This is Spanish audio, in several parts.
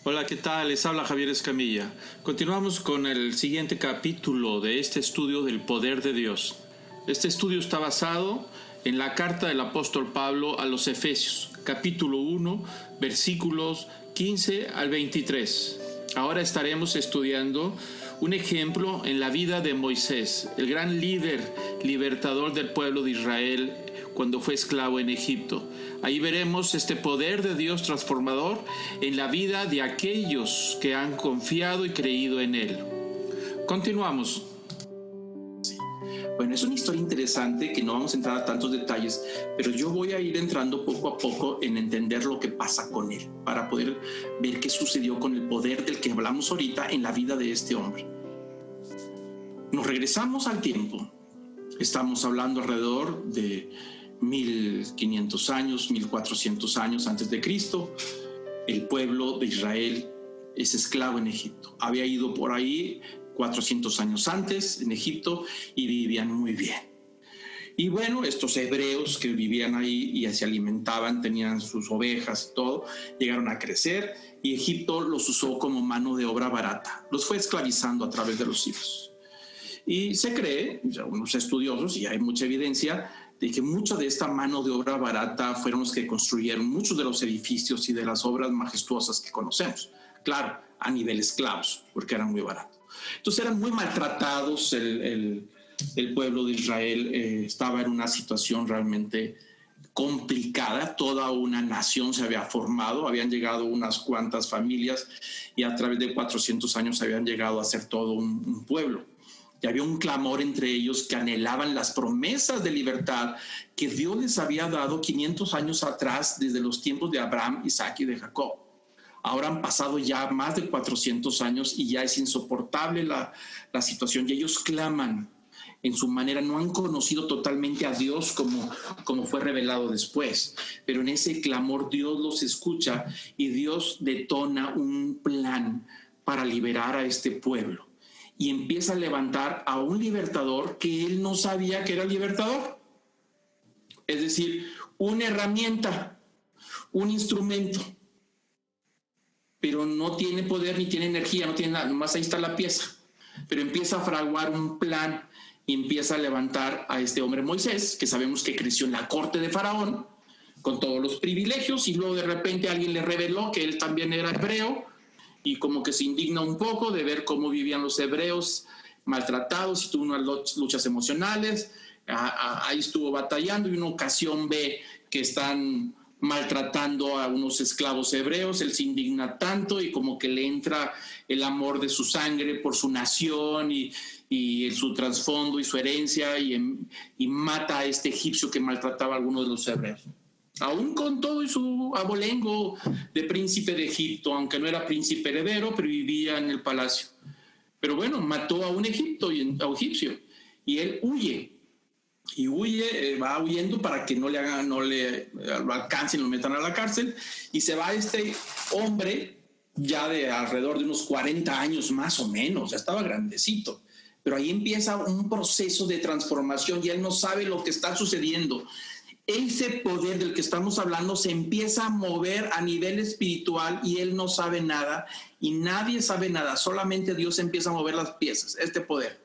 Hola, ¿qué tal? Les habla Javier Escamilla. Continuamos con el siguiente capítulo de este estudio del poder de Dios. Este estudio está basado en la carta del apóstol Pablo a los Efesios, capítulo 1, versículos 15 al 23. Ahora estaremos estudiando un ejemplo en la vida de Moisés, el gran líder libertador del pueblo de Israel cuando fue esclavo en Egipto. Ahí veremos este poder de Dios transformador en la vida de aquellos que han confiado y creído en Él. Continuamos. Bueno, es una historia interesante que no vamos a entrar a tantos detalles, pero yo voy a ir entrando poco a poco en entender lo que pasa con él, para poder ver qué sucedió con el poder del que hablamos ahorita en la vida de este hombre. Nos regresamos al tiempo. Estamos hablando alrededor de 1500 años, 1400 años antes de Cristo. El pueblo de Israel es esclavo en Egipto. Había ido por ahí 400 años antes en Egipto y vivían muy bien. Y bueno, estos hebreos que vivían ahí y se alimentaban, tenían sus ovejas y todo, llegaron a crecer y Egipto los usó como mano de obra barata. Los fue esclavizando a través de los siglos. Y se cree, unos estudiosos, y hay mucha evidencia, de que mucha de esta mano de obra barata fueron los que construyeron muchos de los edificios y de las obras majestuosas que conocemos. Claro, a nivel esclavos, porque eran muy baratos. Entonces eran muy maltratados, el pueblo de Israel estaba en una situación realmente complicada, toda una nación se había formado, habían llegado unas cuantas familias y a través de 400 años habían llegado a ser todo un pueblo. Y había un clamor entre ellos que anhelaban las promesas de libertad que Dios les había dado 500 años atrás, desde los tiempos de Abraham, Isaac y de Jacob. Ahora han pasado ya más de 400 años y ya es insoportable la situación. Y ellos claman en su manera, no han conocido totalmente a Dios como fue revelado después. Pero en ese clamor Dios los escucha y Dios detona un plan para liberar a este pueblo. Y empieza a levantar a un libertador que él no sabía que era libertador. Es decir, una herramienta, un instrumento. Pero no tiene poder ni tiene energía, no tiene nada, nomás ahí está la pieza. Pero empieza a fraguar un plan y empieza a levantar a este hombre Moisés, que sabemos que creció en la corte de Faraón, con todos los privilegios, y luego de repente alguien le reveló que él también era hebreo, y como que se indigna un poco de ver cómo vivían los hebreos maltratados y tuvo unas luchas emocionales. Ahí estuvo batallando y en una ocasión ve que están maltratando a unos esclavos hebreos, él se indigna tanto y como que le entra el amor de su sangre por su nación y su trasfondo y su herencia y mata a este egipcio que maltrataba a algunos de los hebreos. Aún con todo y su abolengo de príncipe de Egipto, aunque no era príncipe heredero, pero vivía en el palacio. Pero bueno, mató a un egipcio y él huye. Y huye, va huyendo para que no lo alcancen, lo metan a la cárcel. Y se va este hombre ya de alrededor de unos 40 años más o menos, ya estaba grandecito. Pero ahí empieza un proceso de transformación y él no sabe lo que está sucediendo. Ese poder del que estamos hablando se empieza a mover a nivel espiritual y él no sabe nada y nadie sabe nada, solamente Dios empieza a mover las piezas, este poder.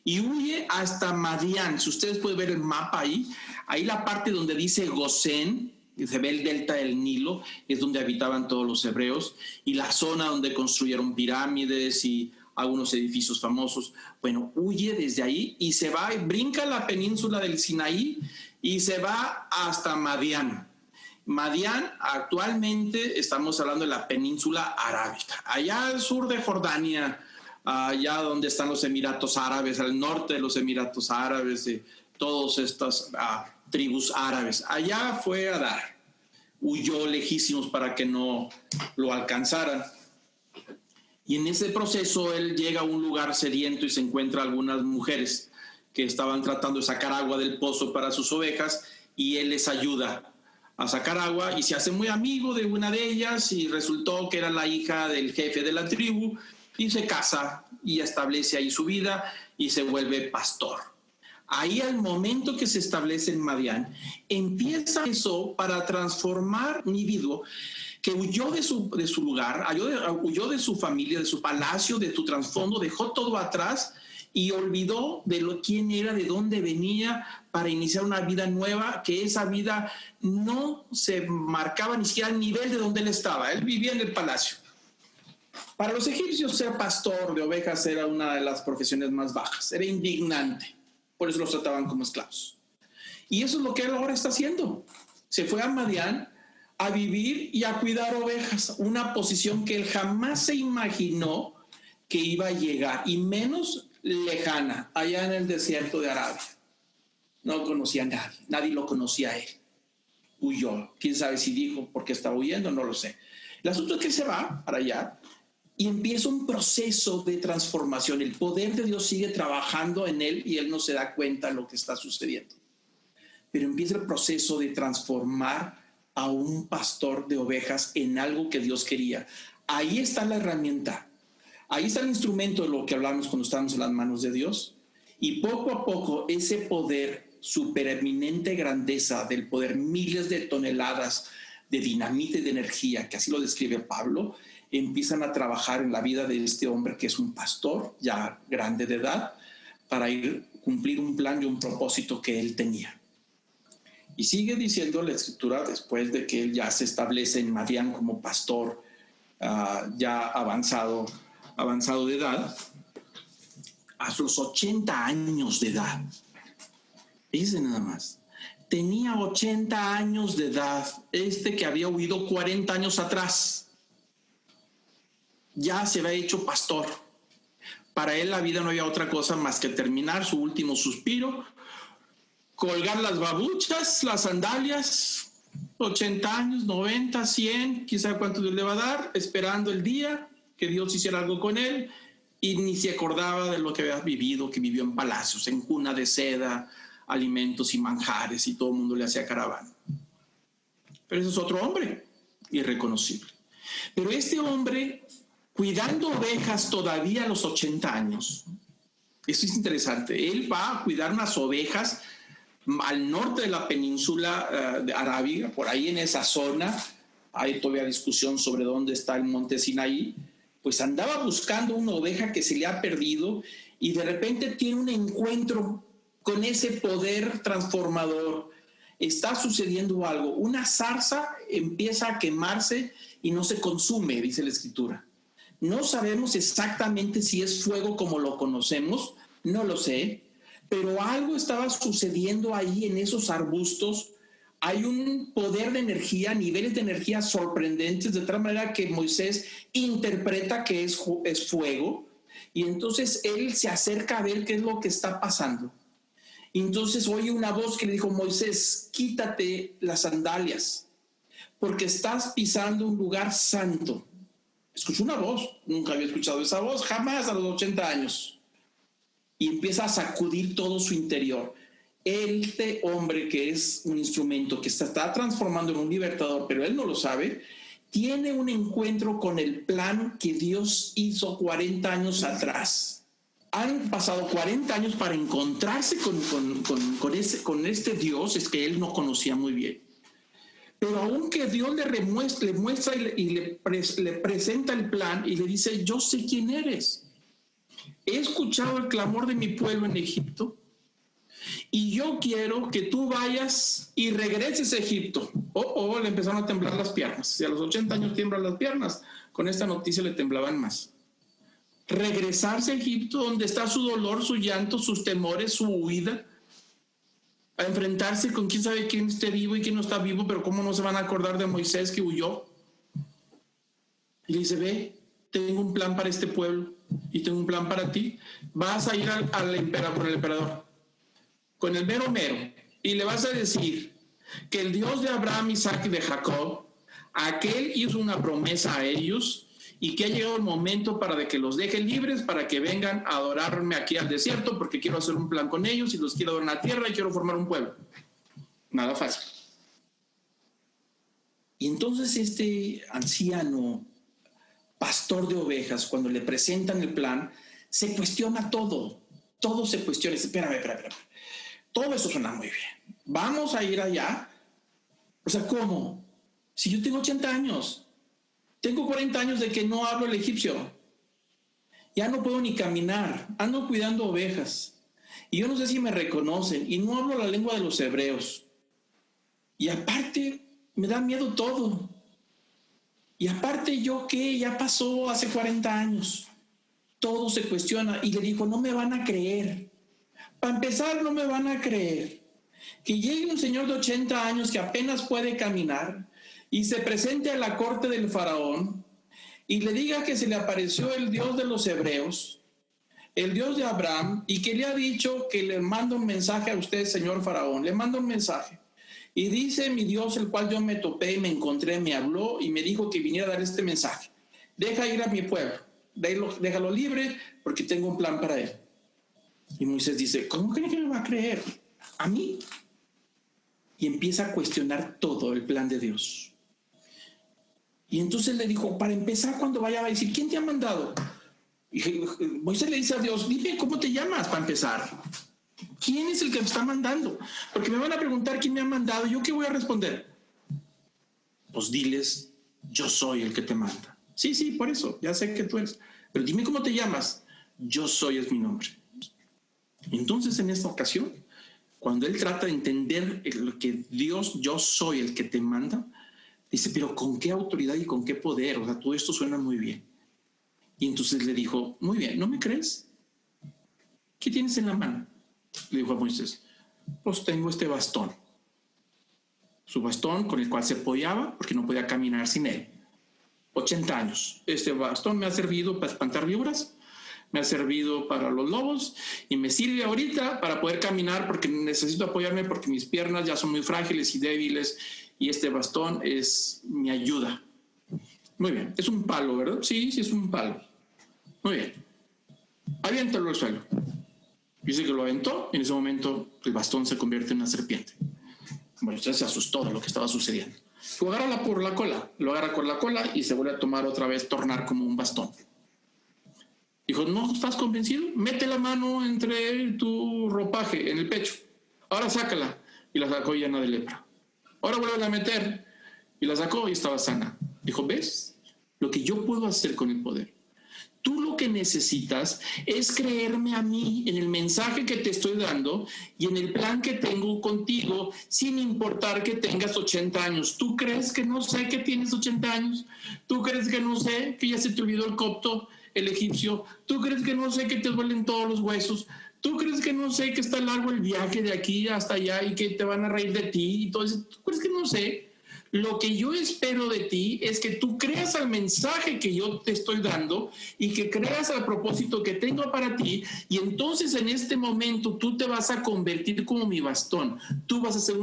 Y huye hasta Madián. Si ustedes pueden ver el mapa ahí la parte donde dice Gosén, que se ve el delta del Nilo, es donde habitaban todos los hebreos, y la zona donde construyeron pirámides y algunos edificios famosos. Bueno, huye desde ahí y se va, brinca la península del Sinaí y se va hasta Madián. Madián, actualmente estamos hablando de la península arábica, allá al sur de Jordania, allá donde están los Emiratos Árabes, al norte de los Emiratos Árabes, de todas estas tribus árabes. Allá fue a dar, huyó lejísimos para que no lo alcanzaran. Y en ese proceso él llega a un lugar sediento y se encuentra algunas mujeres que estaban tratando de sacar agua del pozo para sus ovejas y él les ayuda a sacar agua y se hace muy amigo de una de ellas y resultó que era la hija del jefe de la tribu y se casa y establece ahí su vida y se vuelve pastor. Ahí al momento que se establece en Madián, empieza eso para transformar un individuo que huyó de su lugar, huyó de su familia, de su palacio, de su trasfondo, dejó todo atrás y olvidó de quién era, de dónde venía, para iniciar una vida nueva, que esa vida no se marcaba ni siquiera al nivel de donde él estaba. Él vivía en el palacio. Para los egipcios, ser pastor de ovejas era una de las profesiones más bajas, era indignante, por eso los trataban como esclavos. Y eso es lo que él ahora está haciendo. Se fue a Madián a vivir y a cuidar ovejas, una posición que él jamás se imaginó que iba a llegar, y menos lejana, allá en el desierto de Arabia. No conocía a nadie, nadie lo conocía a él. Huyó, quién sabe si dijo por qué estaba huyendo, no lo sé. El asunto es que se va para allá y empieza un proceso de transformación. El poder de Dios sigue trabajando en él y él no se da cuenta de lo que está sucediendo. Pero empieza el proceso de transformar a un pastor de ovejas en algo que Dios quería. Ahí está la herramienta. Ahí está el instrumento de lo que hablamos cuando estamos en las manos de Dios. Y poco a poco ese poder, supereminente grandeza del poder, miles de toneladas de dinamita y de energía, que así lo describe Pablo, empiezan a trabajar en la vida de este hombre que es un pastor ya grande de edad, para cumplir un plan y un propósito que él tenía. Y sigue diciendo la Escritura, después de que él ya se establece en Madián como pastor, ya avanzado de edad, a los 80 años de edad. Fíjense nada más. Tenía 80 años de edad, que había huido 40 años atrás. Ya se había hecho pastor. Para él la vida no había otra cosa más que terminar su último suspiro, colgar las babuchas, las sandalias, 80 años, 90, 100, quién sabe cuánto Dios le va a dar, esperando el día que Dios hiciera algo con él, y ni se acordaba de lo que había vivido, que vivió en palacios, en cuna de seda, alimentos y manjares, y todo el mundo le hacía caravana. Pero ese es otro hombre irreconocible. Pero este hombre, cuidando ovejas todavía a los 80 años, eso es interesante, él va a cuidar unas ovejas al norte de la península de Arabia, por ahí en esa zona, hay todavía discusión sobre dónde está el monte Sinaí. Pues andaba buscando una oveja que se le ha perdido y de repente tiene un encuentro con ese poder transformador. Está sucediendo algo. Una zarza empieza a quemarse y no se consume, dice la Escritura. No sabemos exactamente si es fuego como lo conocemos, no lo sé, pero algo estaba sucediendo ahí en esos arbustos. Hay un poder de energía, niveles de energía sorprendentes, de tal manera que Moisés interpreta que es fuego, y entonces él se acerca a ver qué es lo que está pasando. Y entonces oye una voz que le dijo: Moisés, quítate las sandalias, porque estás pisando un lugar santo. Escuchó una voz, nunca había escuchado esa voz, jamás a los 80 años. Y empieza a sacudir todo su interior. Este hombre, que es un instrumento que se está transformando en un libertador, pero él no lo sabe, tiene un encuentro con el plan que Dios hizo 40 años atrás. Han pasado 40 años para encontrarse con este Dios, es que él no conocía muy bien. Pero aunque Dios le muestra y le presenta el plan y le dice: yo sé quién eres. He escuchado el clamor de mi pueblo en Egipto, y yo quiero que tú vayas y regreses a Egipto. Le empezaron a temblar las piernas. Si a los 80 años tiemblan las piernas, con esta noticia le temblaban más. Regresarse a Egipto, donde está su dolor, su llanto, sus temores, su huida, a enfrentarse con quién sabe quién esté vivo y quién no está vivo, pero cómo no se van a acordar de Moisés que huyó. Y le dice: ve, tengo un plan para este pueblo y tengo un plan para ti. Vas a ir al emperador, con el mero mero, y le vas a decir que el Dios de Abraham, Isaac y de Jacob, aquel hizo una promesa a ellos, y que ha llegado el momento para que los deje libres, para que vengan a adorarme aquí al desierto, porque quiero hacer un plan con ellos y los quiero dar en la tierra y quiero formar un pueblo. Nada fácil. Y entonces este anciano pastor de ovejas, cuando le presentan el plan, se cuestiona todo se cuestiona. Espérame. todo eso suena muy bien. Vamos a ir allá. O sea, ¿cómo? Si yo tengo 80 años, tengo 40 años de que no hablo el egipcio. Ya no puedo ni caminar, ando cuidando ovejas. Y yo no sé si me reconocen y no hablo la lengua de los hebreos. Y aparte, me da miedo todo. Y aparte, ¿yo qué? Ya pasó hace 40 años. Todo se cuestiona. Y le dijo, no me van a creer. Para empezar, no me van a creer. Que llegue un señor de 80 años que apenas puede caminar y se presente a la corte del faraón y le diga que se le apareció el Dios de los hebreos, el Dios de Abraham, y que le ha dicho que le manda un mensaje a usted, señor faraón. Le manda un mensaje. Y dice mi Dios, el cual yo me topé y me encontré, me habló y me dijo que viniera a dar este mensaje. Deja ir a mi pueblo, déjalo libre porque tengo un plan para él. Y Moisés dice, ¿cómo cree que me va a creer? ¿A mí? Y empieza a cuestionar todo el plan de Dios. Y entonces le dijo, para empezar, cuando vaya va a decir, ¿quién te ha mandado? Y Moisés le dice a Dios, dime cómo te llamas para empezar. ¿Quién es el que me está mandando? Porque me van a preguntar quién me ha mandado. ¿Yo qué voy a responder? Pues diles, yo soy el que te manda. Sí, por eso, ya sé que tú eres. Pero dime cómo te llamas. Yo soy es mi nombre. Entonces, en esta ocasión, cuando él trata de entender lo que Dios, yo soy el que te manda, dice, pero ¿con qué autoridad y con qué poder? O sea, todo esto suena muy bien. Y entonces le dijo, muy bien, ¿no me crees? ¿Qué tienes en la mano? Le dijo a Moisés, pues tengo este bastón. Su bastón con el cual se apoyaba porque no podía caminar sin él. 80 años. Este bastón me ha servido para espantar víboras, me ha servido para los lobos y me sirve ahorita para poder caminar porque necesito apoyarme porque mis piernas ya son muy frágiles y débiles y este bastón es mi ayuda. Muy bien, es un palo, ¿verdad? Sí, es un palo. Muy bien. Aviéntalo al suelo. Dice que lo aventó y en ese momento el bastón se convierte en una serpiente. Bueno, entonces se asustó de lo que estaba sucediendo. Lo agarra por la cola, lo agarra con la cola y se vuelve a tomar otra vez, tornar como un bastón. Dijo, ¿no estás convencido? Mete la mano entre tu ropaje, en el pecho. Ahora sácala. Y la sacó llena de lepra. Ahora vuelve a meter. Y la sacó y estaba sana. Dijo, ¿ves? Lo que yo puedo hacer con el poder. Tú lo que necesitas es creerme a mí en el mensaje que te estoy dando y en el plan que tengo contigo, sin importar que tengas 80 años. ¿Tú crees que no sé que tienes 80 años? ¿Tú crees que no sé que ya se te olvidó el copto, el egipcio? ¿Tú crees que no sé que te duelen todos los huesos? ¿Tú crees que no sé que está largo el viaje de aquí hasta allá y que te van a reír de ti y todo eso? ¿Tú crees que no sé? Lo que yo espero de ti es que tú creas al mensaje que yo te estoy dando y que creas al propósito que tengo para ti y entonces en este momento tú te vas a convertir como mi bastón. Tú vas a ser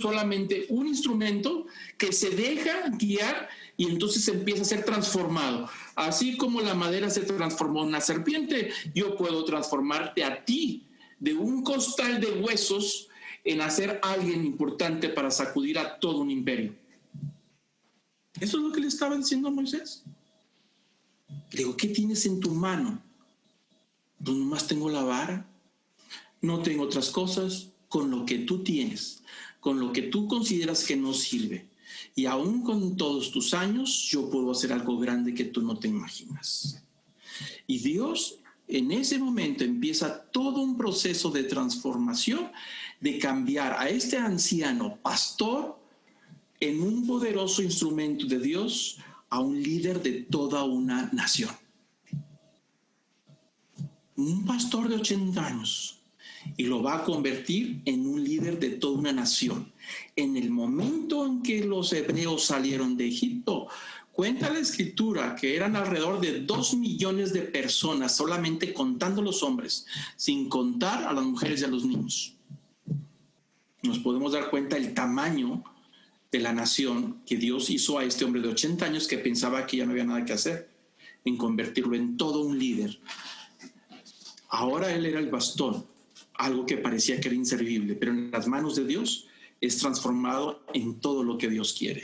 solamente un instrumento que se deja guiar y entonces empieza a ser transformado. Así como la madera se transformó en una serpiente, yo puedo transformarte a ti de un costal de huesos en hacer alguien importante para sacudir a todo un imperio. Eso es lo que le estaba diciendo a Moisés. Le digo, ¿qué tienes en tu mano? Pues nomás tengo la vara, no tengo otras cosas. Con lo que tú tienes, con lo que tú consideras que no sirve, y aún con todos tus años, yo puedo hacer algo grande que tú no te imaginas. Y Dios, en ese momento, empieza todo un proceso de transformación, de cambiar a este anciano pastor en un poderoso instrumento de Dios a un líder de toda una nación. Un pastor de 80 años y lo va a convertir en un líder de toda una nación. En el momento en que los hebreos salieron de Egipto, cuenta la escritura que eran alrededor de 2 millones de personas, solamente contando los hombres, sin contar a las mujeres y a los niños. Nos podemos dar cuenta del tamaño de la nación que Dios hizo a este hombre de 80 años que pensaba que ya no había nada que hacer, en convertirlo en todo un líder. Ahora él era el bastón, algo que parecía que era inservible, pero en las manos de Dios es transformado en todo lo que Dios quiere.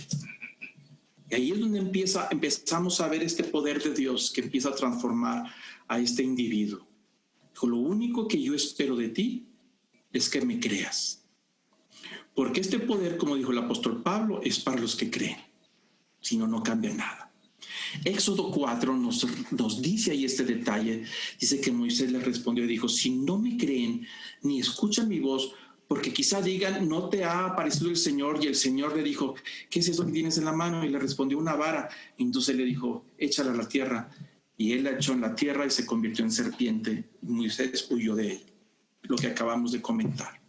Y ahí es donde empezamos a ver este poder de Dios que empieza a transformar a este individuo. Dijo, lo único que yo espero de ti es que me creas. Porque este poder, como dijo el apóstol Pablo, es para los que creen. Si no, no cambia nada. Éxodo 4 nos dice ahí este detalle. Dice que Moisés le respondió y dijo, si no me creen ni escuchan mi voz, porque quizá digan, no te ha aparecido el Señor. Y el Señor le dijo, ¿qué es eso que tienes en la mano? Y le respondió, una vara. Y entonces le dijo, échala a la tierra. Y él la echó en la tierra y se convirtió en serpiente. Y Moisés huyó de él. Lo que acabamos de comentar.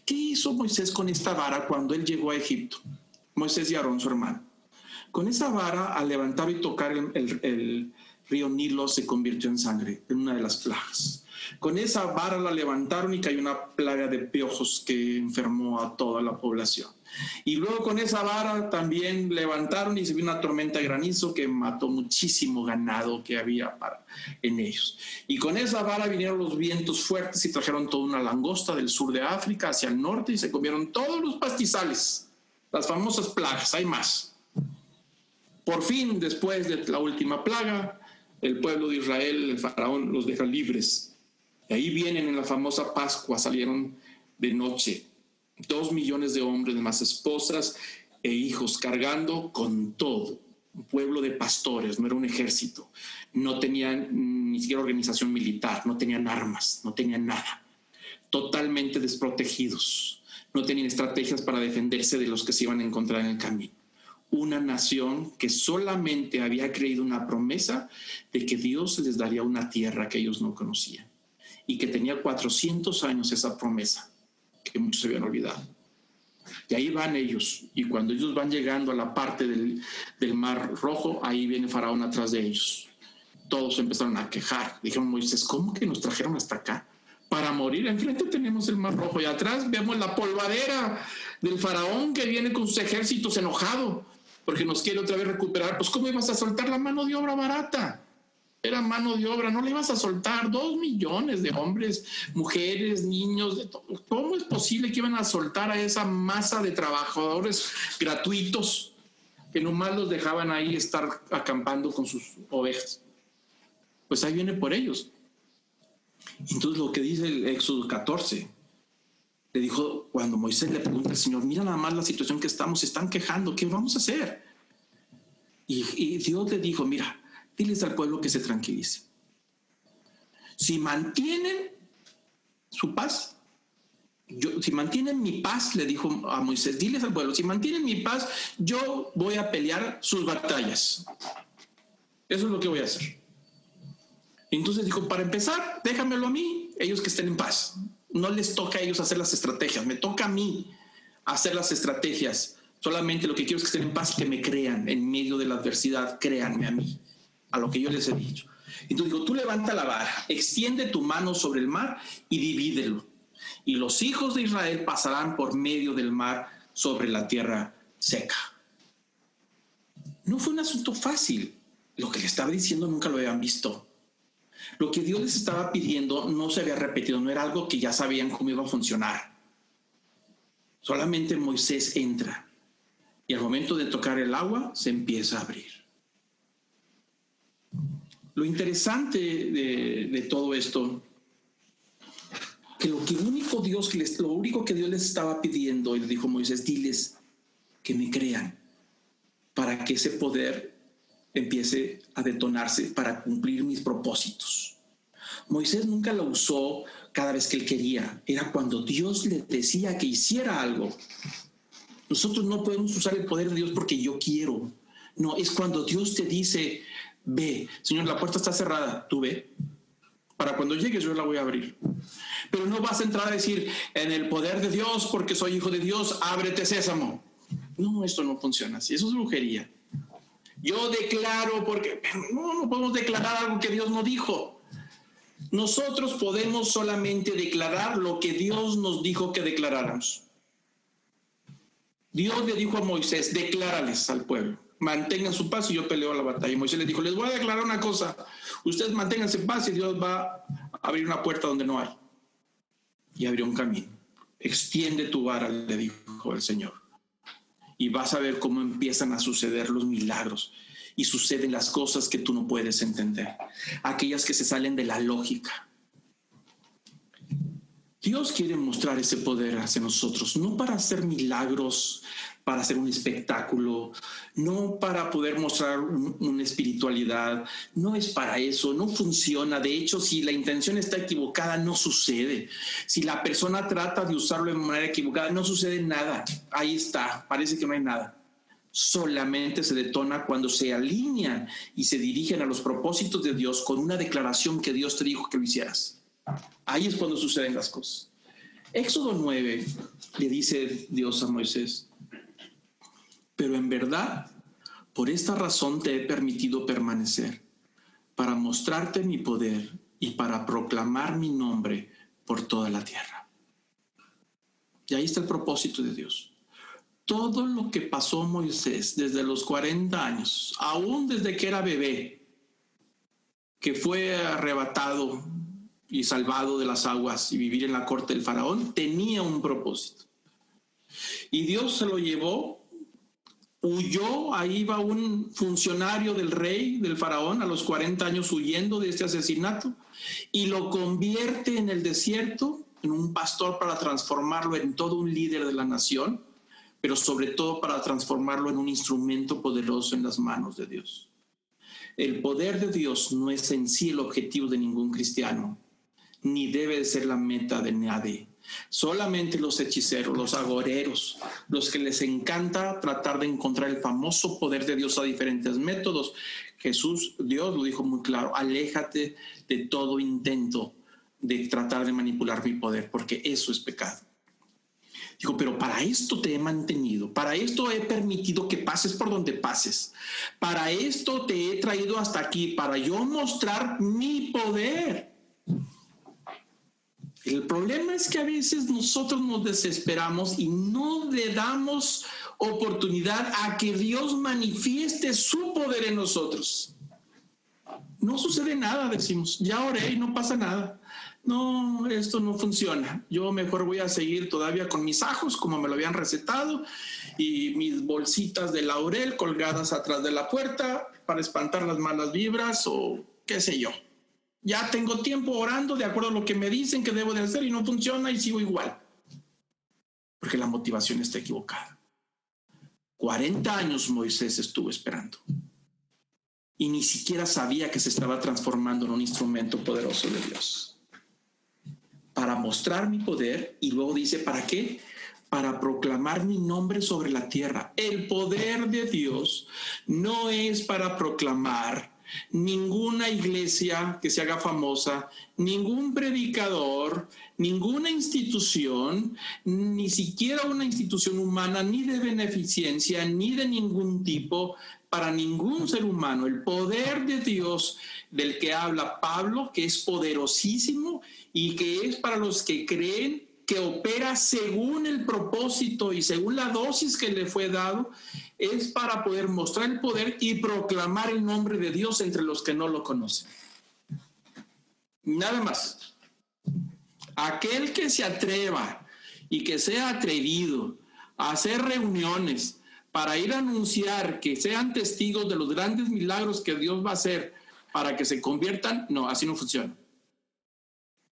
¿Qué hizo Moisés con esta vara cuando él llegó a Egipto? Moisés y Aarón, su hermano. Con esa vara, al levantar y tocar el río Nilo, se convirtió en sangre, en una de las plagas. Con esa vara la levantaron y cayó una plaga de piojos que enfermó a toda la población. Y luego con esa vara también levantaron y se vio una tormenta de granizo que mató muchísimo ganado que había en ellos. Y con esa vara vinieron los vientos fuertes y trajeron toda una langosta del sur de África hacia el norte y se comieron todos los pastizales, las famosas plagas, hay más. Por fin, después de la última plaga, el pueblo de Israel, el faraón, los deja libres. Y ahí vienen en la famosa Pascua, salieron de noche 2 millones de hombres, de más esposas e hijos, cargando con todo. Un pueblo de pastores, no era un ejército. No tenían ni siquiera organización militar, no tenían armas, no tenían nada. Totalmente desprotegidos. No tenían estrategias para defenderse de los que se iban a encontrar en el camino. Una nación que solamente había creído una promesa de que Dios les daría una tierra que ellos no conocían y que tenía 400 años esa promesa, que muchos se habían olvidado. Y ahí van ellos, y cuando ellos van llegando a la parte del Mar Rojo, ahí viene Faraón atrás de ellos. Todos empezaron a quejar. Dijeron, Moisés, ¿cómo que nos trajeron hasta acá? Para morir. Enfrente tenemos el Mar Rojo y atrás vemos la polvadera del Faraón que viene con sus ejércitos enojado porque nos quiere otra vez recuperar. Pues ¿cómo ibas a soltar la mano de obra barata? Era mano de obra, no le ibas a soltar 2 millones de hombres, mujeres, niños. De todo. ¿Cómo es posible que iban a soltar a esa masa de trabajadores gratuitos que nomás los dejaban ahí estar acampando con sus ovejas? Pues ahí viene por ellos. Entonces lo que dice el Éxodo 14, le dijo cuando Moisés le pregunta al Señor, mira nada más la situación que estamos, se están quejando, ¿qué vamos a hacer? Y Dios le dijo, mira, diles al pueblo que se tranquilice. Si mantienen su paz, si mantienen mi paz, le dijo a Moisés, diles al pueblo, si mantienen mi paz, yo voy a pelear sus batallas. Eso es lo que voy a hacer. Entonces dijo, para empezar, déjamelo a mí, ellos que estén en paz. No les toca a ellos hacer las estrategias, me toca a mí hacer las estrategias. Solamente lo que quiero es que estén en paz y que me crean en medio de la adversidad, créanme a mí, a lo que yo les he dicho. Entonces digo, tú levanta la vara, extiende tu mano sobre el mar y divídelo. Y los hijos de Israel pasarán por medio del mar sobre la tierra seca. No fue un asunto fácil. Lo que le estaba diciendo nunca lo habían visto. Lo que Dios les estaba pidiendo no se había repetido, no era algo que ya sabían cómo iba a funcionar. Solamente Moisés entra y al momento de tocar el agua se empieza a abrir. Lo interesante de todo esto, que lo único que Dios les estaba pidiendo, y le dijo Moisés, diles que me crean para que ese poder empiece a detonarse para cumplir mis propósitos. Moisés nunca lo usó cada vez que él quería, era cuando Dios le decía que hiciera algo. Nosotros no podemos usar el poder de Dios porque yo quiero. No, es cuando Dios te dice, ve, Señor, la puerta está cerrada, tú ve. Para cuando llegues yo la voy a abrir. Pero no vas a entrar a decir, en el poder de Dios, porque soy hijo de Dios, ábrete sésamo. No, esto no funciona así, eso es brujería. Yo declaro, porque no podemos declarar algo que Dios no dijo. Nosotros podemos solamente declarar lo que Dios nos dijo que declaráramos. Dios le dijo a Moisés, declárales al pueblo, mantengan su paz y yo peleo la batalla. Y Moisés le dijo, les voy a declarar una cosa, ustedes manténganse en paz y Dios va a abrir una puerta donde no hay. Y abrió un camino. Extiende tu vara, le dijo el Señor. Y vas a ver cómo empiezan a suceder los milagros y suceden las cosas que tú no puedes entender, aquellas que se salen de la lógica. Dios quiere mostrar ese poder hacia nosotros, no para hacer milagros, para hacer un espectáculo, no para poder mostrar una espiritualidad, no es para eso, no funciona. De hecho, si la intención está equivocada, no sucede. Si la persona trata de usarlo de manera equivocada, no sucede nada. Ahí está, parece que no hay nada. Solamente se detona cuando se alinean y se dirigen a los propósitos de Dios con una declaración que Dios te dijo que lo hicieras. Ahí es cuando suceden las cosas. Éxodo 9 le dice Dios a Moisés: pero en verdad, por esta razón te he permitido permanecer, para mostrarte mi poder y para proclamar mi nombre por toda la tierra. Y ahí está el propósito de Dios. Todo lo que pasó Moisés desde los 40 años, aún desde que era bebé, que fue arrebatado y salvado de las aguas y vivir en la corte del faraón, tenía un propósito. Y Dios se lo llevó, huyó, ahí va un funcionario del rey, del faraón, a los 40 años huyendo de este asesinato, y lo convierte en el desierto, en un pastor para transformarlo en todo un líder de la nación, pero sobre todo para transformarlo en un instrumento poderoso en las manos de Dios. El poder de Dios no es en sí el objetivo de ningún cristiano, ni debe de ser la meta de nadie. Solamente los hechiceros, los agoreros, los que les encanta tratar de encontrar el famoso poder de Dios a diferentes métodos. Dios lo dijo muy claro: aléjate de todo intento de tratar de manipular mi poder, porque eso es pecado. Dijo, pero para esto te he mantenido, para esto he permitido que pases por donde pases, para esto te he traído hasta aquí, para yo mostrar mi poder. El problema es que a veces nosotros nos desesperamos y no le damos oportunidad a que Dios manifieste su poder en nosotros. No sucede nada, decimos, ya oré y no pasa nada. No, esto no funciona. Yo mejor voy a seguir todavía con mis ajos como me lo habían recetado y mis bolsitas de laurel colgadas atrás de la puerta para espantar las malas vibras o qué sé yo. Ya tengo tiempo orando de acuerdo a lo que me dicen que debo de hacer y no funciona y sigo igual. Porque la motivación está equivocada. 40 años Moisés estuvo esperando. Y ni siquiera sabía que se estaba transformando en un instrumento poderoso de Dios. Para mostrar mi poder, y luego dice, ¿para qué? Para proclamar mi nombre sobre la tierra. El poder de Dios no es para proclamar ninguna iglesia que se haga famosa, ningún predicador, ninguna institución, ni siquiera una institución humana, ni de beneficencia, ni de ningún tipo, para ningún ser humano. El poder de Dios del que habla Pablo, que es poderosísimo y que es para los que creen, que opera según el propósito y según la dosis que le fue dado, es para poder mostrar el poder y proclamar el nombre de Dios entre los que no lo conocen. Nada más. Aquel que se atreva y que sea atrevido a hacer reuniones para ir a anunciar que sean testigos de los grandes milagros que Dios va a hacer para que se conviertan, no, así no funciona.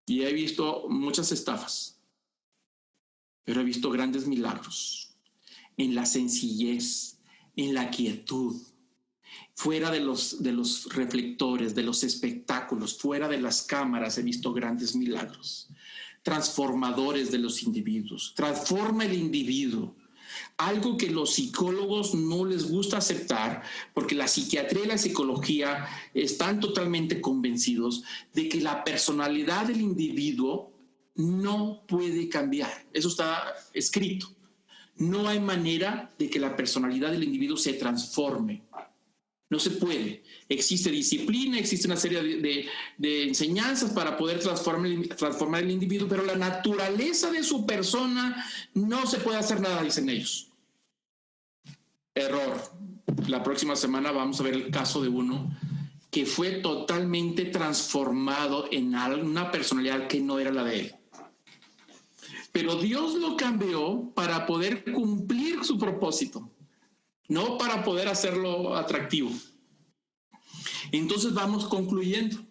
Y he visto muchas estafas, pero he visto grandes milagros en la sencillez, en la quietud, fuera de los reflectores, de los espectáculos, fuera de las cámaras. He visto grandes milagros, transformadores de los individuos. Transforma el individuo. Algo que los psicólogos no les gusta aceptar, porque la psiquiatría y la psicología están totalmente convencidos de que la personalidad del individuo no puede cambiar. Eso está escrito. No hay manera de que la personalidad del individuo se transforme. No se puede. Existe disciplina, existe una serie de enseñanzas para poder transformar el individuo, pero la naturaleza de su persona no se puede hacer nada, dicen ellos. Error. La próxima semana vamos a ver el caso de uno que fue totalmente transformado en una personalidad que no era la de él. Pero Dios lo cambió para poder cumplir su propósito, no para poder hacerlo atractivo. Entonces vamos concluyendo.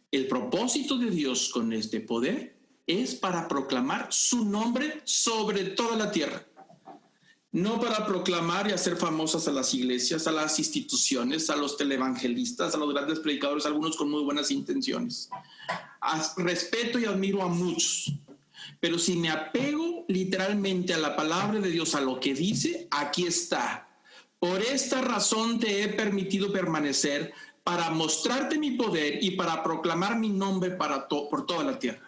El propósito de Dios con este poder es para proclamar su nombre sobre toda la tierra. No para proclamar y hacer famosas a las iglesias, a las instituciones, a los televangelistas, a los grandes predicadores, algunos con muy buenas intenciones. Respeto y admiro a muchos, pero si me apego literalmente a la palabra de Dios, a lo que dice, aquí está. Por esta razón te he permitido permanecer, para mostrarte mi poder y para proclamar mi nombre por toda la tierra.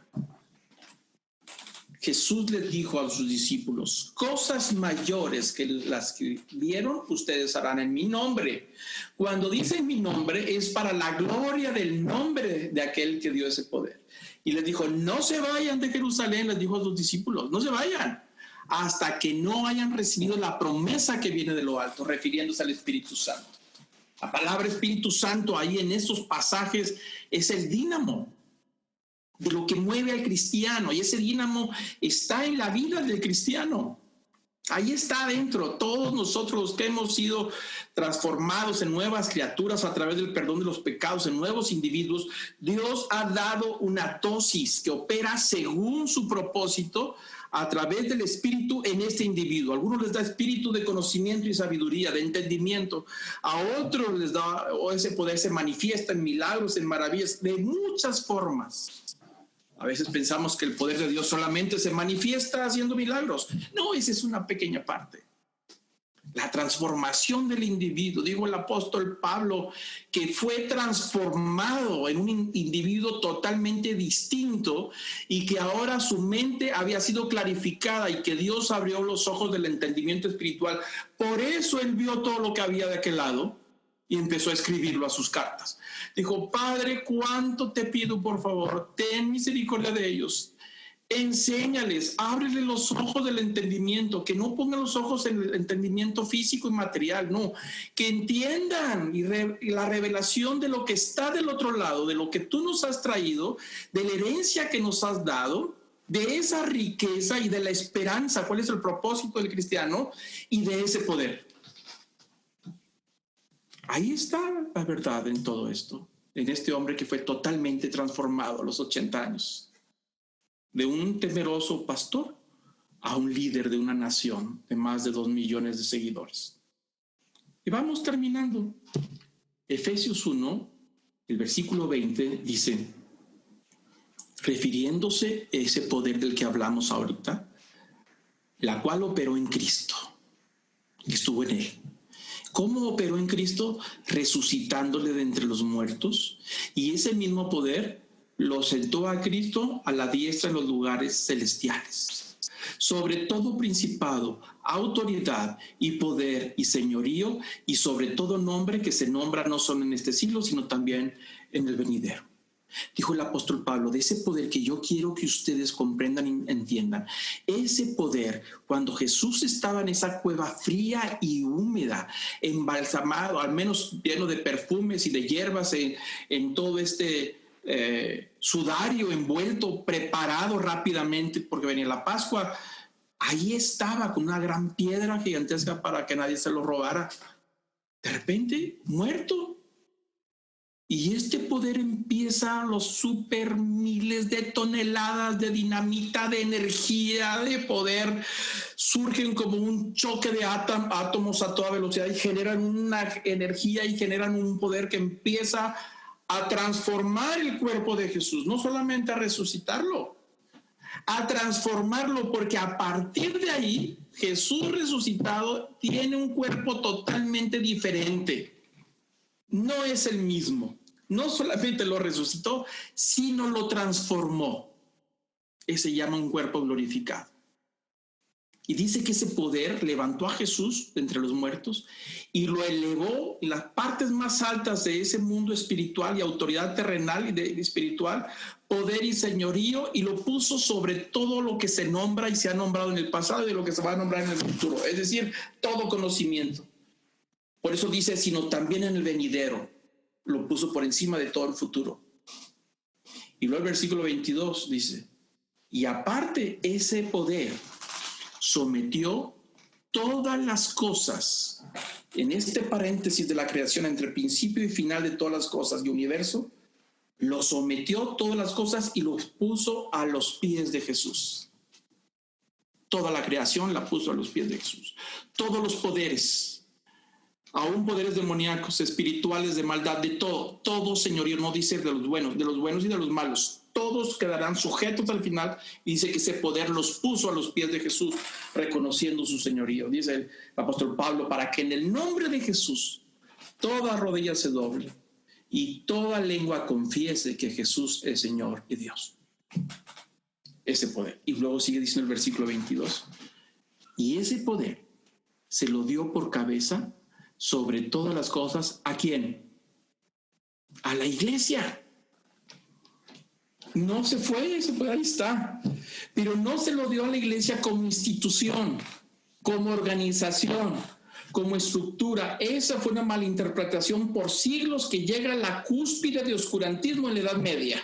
Jesús les dijo a sus discípulos, cosas mayores que las que vieron, ustedes harán en mi nombre. Cuando dicen mi nombre, es para la gloria del nombre de aquel que dio ese poder. Y les dijo, no se vayan de Jerusalén, les dijo a sus discípulos, no se vayan, hasta que no hayan recibido la promesa que viene de lo alto, refiriéndose al Espíritu Santo. La palabra Espíritu Santo ahí en estos pasajes es el dínamo de lo que mueve al cristiano, y ese dínamo está en la vida del cristiano. Ahí está adentro. Todos nosotros los que hemos sido transformados en nuevas criaturas a través del perdón de los pecados, en nuevos individuos, Dios ha dado una dosis que opera según su propósito a través del Espíritu en este individuo. A algunos les da espíritu de conocimiento y sabiduría, de entendimiento. A otros les da, o ese poder se manifiesta en milagros, en maravillas, de muchas formas. A veces pensamos que el poder de Dios solamente se manifiesta haciendo milagros. No, esa es una pequeña parte. La transformación del individuo, digo el apóstol Pablo, que fue transformado en un individuo totalmente distinto y que ahora su mente había sido clarificada y que Dios abrió los ojos del entendimiento espiritual. Por eso él vio todo lo que había de aquel lado y empezó a escribirlo a sus cartas. Dijo, Padre, cuánto te pido, por favor, ten misericordia de ellos. Enséñales, ábrele los ojos del entendimiento, que no pongan los ojos en el entendimiento físico y material, no, que entiendan y la revelación de lo que está del otro lado, de lo que tú nos has traído, de la herencia que nos has dado, de esa riqueza y de la esperanza, cuál es el propósito del cristiano y de ese poder. Ahí está la verdad en todo esto, en este hombre que fue totalmente transformado a los 80 años. De un temeroso pastor a un líder de una nación de más de 2 millones de seguidores. Y vamos terminando. Efesios 1, el versículo 20 dice, refiriéndose a ese poder del que hablamos ahorita, la cual operó en Cristo y estuvo en él. ¿Cómo operó en Cristo? Resucitándole de entre los muertos, y ese mismo poder lo sentó a Cristo a la diestra en los lugares celestiales. Sobre todo principado, autoridad y poder y señorío, y sobre todo nombre que se nombra no solo en este siglo, sino también en el venidero. Dijo el apóstol Pablo, de ese poder que yo quiero que ustedes comprendan y entiendan. Ese poder, cuando Jesús estaba en esa cueva fría y húmeda, embalsamado, al menos lleno de perfumes y de hierbas en todo este sudario envuelto, preparado rápidamente porque venía la Pascua, ahí estaba con una gran piedra gigantesca para que nadie se lo robara. De repente, muerto. Y este poder empieza, los super miles de toneladas de dinamita, de energía, de poder, surgen como un choque de átomos a toda velocidad y generan una energía y generan un poder que empieza a transformar el cuerpo de Jesús, no solamente a resucitarlo, a transformarlo, porque a partir de ahí Jesús resucitado tiene un cuerpo totalmente diferente. No es el mismo. No solamente lo resucitó, sino lo transformó. Ese se llama un cuerpo glorificado. Y dice que ese poder levantó a Jesús de entre los muertos y lo elevó en las partes más altas de ese mundo espiritual y autoridad terrenal y espiritual, poder y señorío, y lo puso sobre todo lo que se nombra y se ha nombrado en el pasado y de lo que se va a nombrar en el futuro. Es decir, todo conocimiento. Por eso dice, sino también en el venidero. Lo puso por encima de todo el futuro. Y luego el versículo 22 dice, y aparte ese poder sometió todas las cosas, en este paréntesis de la creación entre principio y final de todas las cosas y universo, Lo sometió todas las cosas y los puso a los pies de Jesús. Toda la creación la puso a los pies de Jesús. Todos los poderes, aún poderes demoníacos, espirituales, de maldad, de todo. Todo señorío, no dice de los buenos y de los malos. Todos quedarán sujetos al final. Y dice que ese poder los puso a los pies de Jesús, reconociendo su señorío. Dice el apóstol Pablo, para que en el nombre de Jesús toda rodilla se doble y toda lengua confiese que Jesús es Señor y Dios. Ese poder. Y luego sigue diciendo el versículo 22. Y ese poder se lo dio por cabeza sobre todas las cosas. ¿A quién? A la iglesia. No se fue, ahí está. Pero no se lo dio a la iglesia como institución, como organización, como estructura. Esa fue una malinterpretación por siglos que llega a la cúspide de oscurantismo en la Edad Media.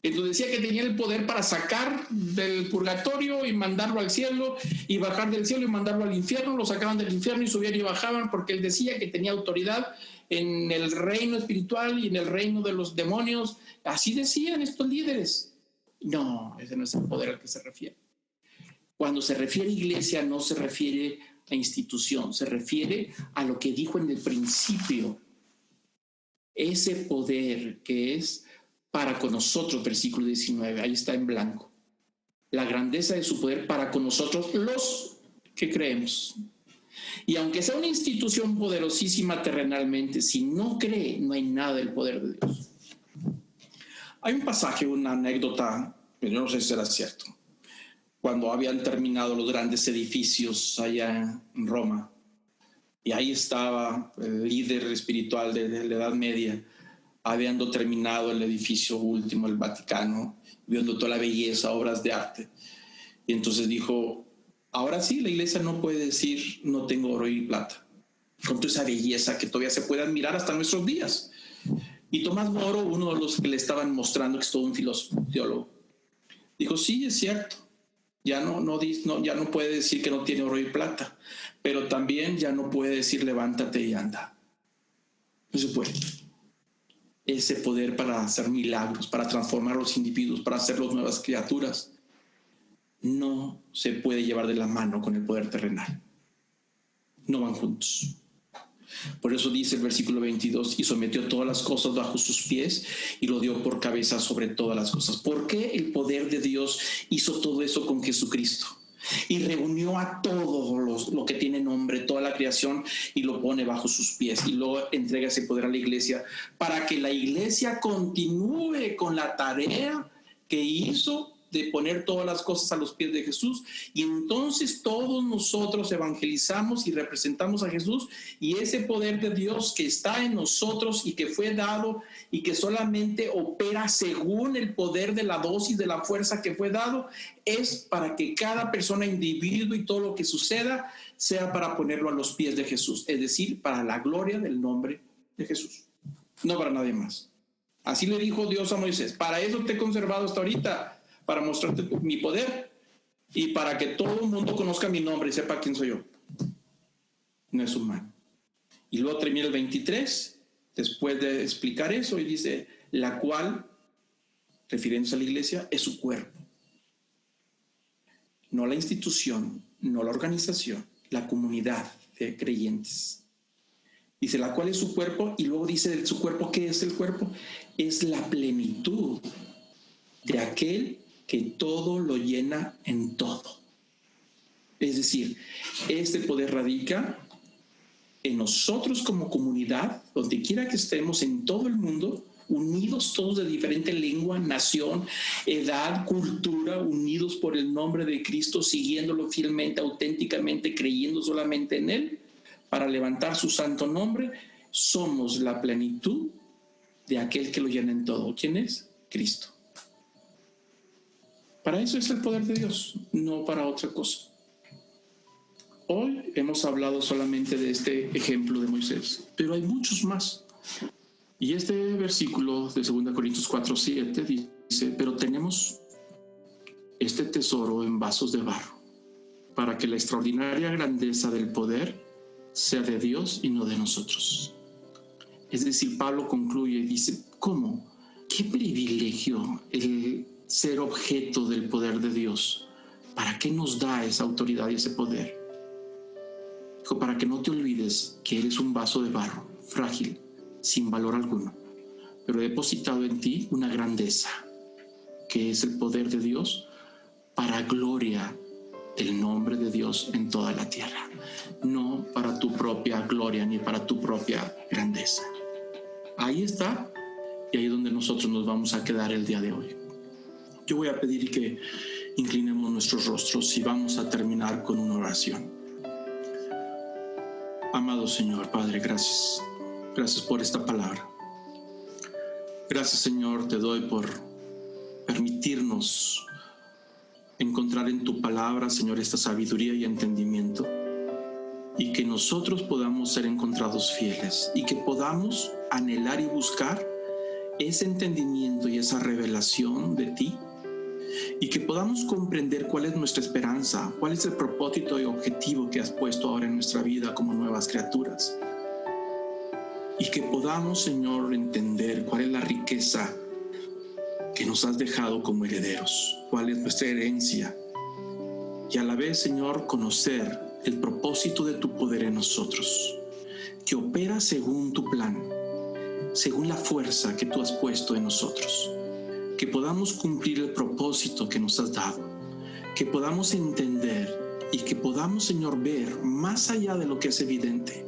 Entonces decía que tenía el poder para sacar del purgatorio y mandarlo al cielo, y bajar del cielo y mandarlo al infierno. Lo sacaban del infierno y subían y bajaban, porque él decía que tenía autoridad en el reino espiritual y en el reino de los demonios. Así decían estos líderes. No, ese no es el poder al que se refiere. Cuando se refiere a iglesia, no se refiere a institución, se refiere a lo que dijo en el principio. Ese poder que es para con nosotros, versículo 19, ahí está en blanco. La grandeza de su poder para con nosotros, los que creemos. Y aunque sea una institución poderosísima terrenalmente, si no cree, no hay nada del poder de Dios. Hay un pasaje, una anécdota, pero yo no sé si será cierto. Cuando habían terminado los grandes edificios allá en Roma, y ahí estaba el líder espiritual de la Edad Media, habiendo terminado el edificio último, el Vaticano, viendo toda la belleza, obras de arte. Y entonces dijo, ahora sí, la iglesia no puede decir, no tengo oro y plata, con toda esa belleza que todavía se puede admirar hasta nuestros días. Y Tomás Moro, uno de los que le estaban mostrando, que es todo un filósofo, teólogo, dijo, sí, es cierto, ya no puede decir que no tiene oro y plata, pero también ya no puede decir, levántate y anda. No se puede. Ese poder para hacer milagros, para transformar a los individuos, para hacerlos nuevas criaturas, no se puede llevar de la mano con el poder terrenal. No van juntos. Por eso dice el versículo 22, y sometió todas las cosas bajo sus pies y lo dio por cabeza sobre todas las cosas. ¿Por qué el poder de Dios hizo todo eso con Jesucristo? Y reunió a todos lo que tiene nombre, toda la creación, y lo pone bajo sus pies y luego entrega ese poder a la iglesia para que la iglesia continúe con la tarea que hizo de poner todas las cosas a los pies de Jesús. Y entonces todos nosotros evangelizamos y representamos a Jesús, y ese poder de Dios que está en nosotros y que fue dado y que solamente opera según el poder de la dosis de la fuerza que fue dado, es para que cada persona, individuo y todo lo que suceda sea para ponerlo a los pies de Jesús, es decir, para la gloria del nombre de Jesús, no para nadie más. Así le dijo Dios a Moisés, para eso te he conservado hasta ahorita, para mostrarte mi poder y para que todo el mundo conozca mi nombre y sepa quién soy yo. No es humano. Y luego termina el 23, después de explicar eso, y dice, la cual, refiriéndose a la iglesia, es su cuerpo. No la institución, no la organización, la comunidad de creyentes. Dice, la cual es su cuerpo, y luego dice de su cuerpo, ¿qué es el cuerpo? Es la plenitud de aquel que todo lo llena en todo. Es decir, este poder radica en nosotros como comunidad, donde quiera que estemos en todo el mundo, unidos todos de diferente lengua, nación, edad, cultura, unidos por el nombre de Cristo, siguiéndolo fielmente, auténticamente, creyendo solamente en Él, para levantar su santo nombre. Somos la plenitud de aquel que lo llena en todo. ¿Quién es? Cristo. Para eso es el poder de Dios, no para otra cosa. Hoy hemos hablado solamente de este ejemplo de Moisés, pero hay muchos más. Y este versículo de 2 Corintios 4:7 dice, pero tenemos este tesoro en vasos de barro, para que la extraordinaria grandeza del poder sea de Dios y no de nosotros. Es decir, Pablo concluye y dice, ¿cómo? qué privilegio el ser objeto del poder de Dios. ¿Para qué nos da esa autoridad y ese poder? Dijo, para que no te olvides que eres un vaso de barro, frágil, sin valor alguno, pero he depositado en ti una grandeza, que es el poder de Dios para gloria del nombre de Dios en toda la tierra, no para tu propia gloria ni para tu propia grandeza. Ahí está, y ahí es donde nosotros nos vamos a quedar el día de hoy. Yo voy a pedir que inclinemos nuestros rostros y vamos a terminar con una oración. Amado Señor, Padre, gracias. Gracias por esta palabra. Gracias, Señor, te doy por permitirnos encontrar en tu palabra, Señor, esta sabiduría y entendimiento, y que nosotros podamos ser encontrados fieles y que podamos anhelar y buscar ese entendimiento y esa revelación de ti, y que podamos comprender cuál es nuestra esperanza, cuál es el propósito y objetivo que has puesto ahora en nuestra vida como nuevas criaturas, y que podamos, Señor, entender cuál es la riqueza que nos has dejado como herederos, cuál es nuestra herencia, y a la vez, Señor, conocer el propósito de tu poder en nosotros, que opera según tu plan, según la fuerza que tú has puesto en nosotros, que podamos cumplir el propósito que nos has dado, que podamos entender y que podamos, Señor, ver más allá de lo que es evidente,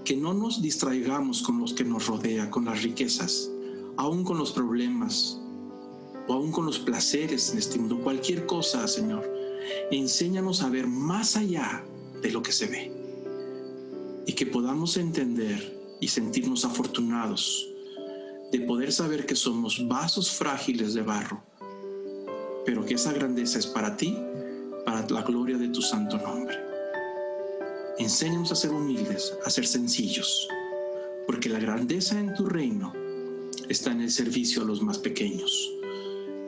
que no nos distraigamos con los que nos rodea, con las riquezas, aún con los problemas o aún con los placeres en este mundo, cualquier cosa, Señor, enséñanos a ver más allá de lo que se ve, y que podamos entender y sentirnos afortunados de poder saber que somos vasos frágiles de barro, pero que esa grandeza es para ti, para la gloria de tu santo nombre. Enséñanos a ser humildes, a ser sencillos, porque la grandeza en tu reino está en el servicio a los más pequeños,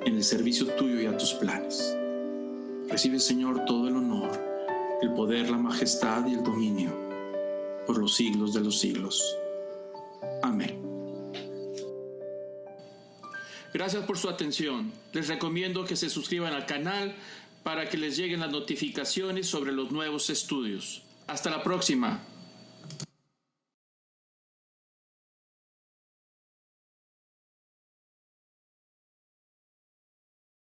en el servicio tuyo y a tus planes. Recibe, Señor, todo el honor, el poder, la majestad y el dominio por los siglos de los siglos. Amén. Gracias por su atención. Les recomiendo que se suscriban al canal para que les lleguen las notificaciones sobre los nuevos estudios. Hasta la próxima.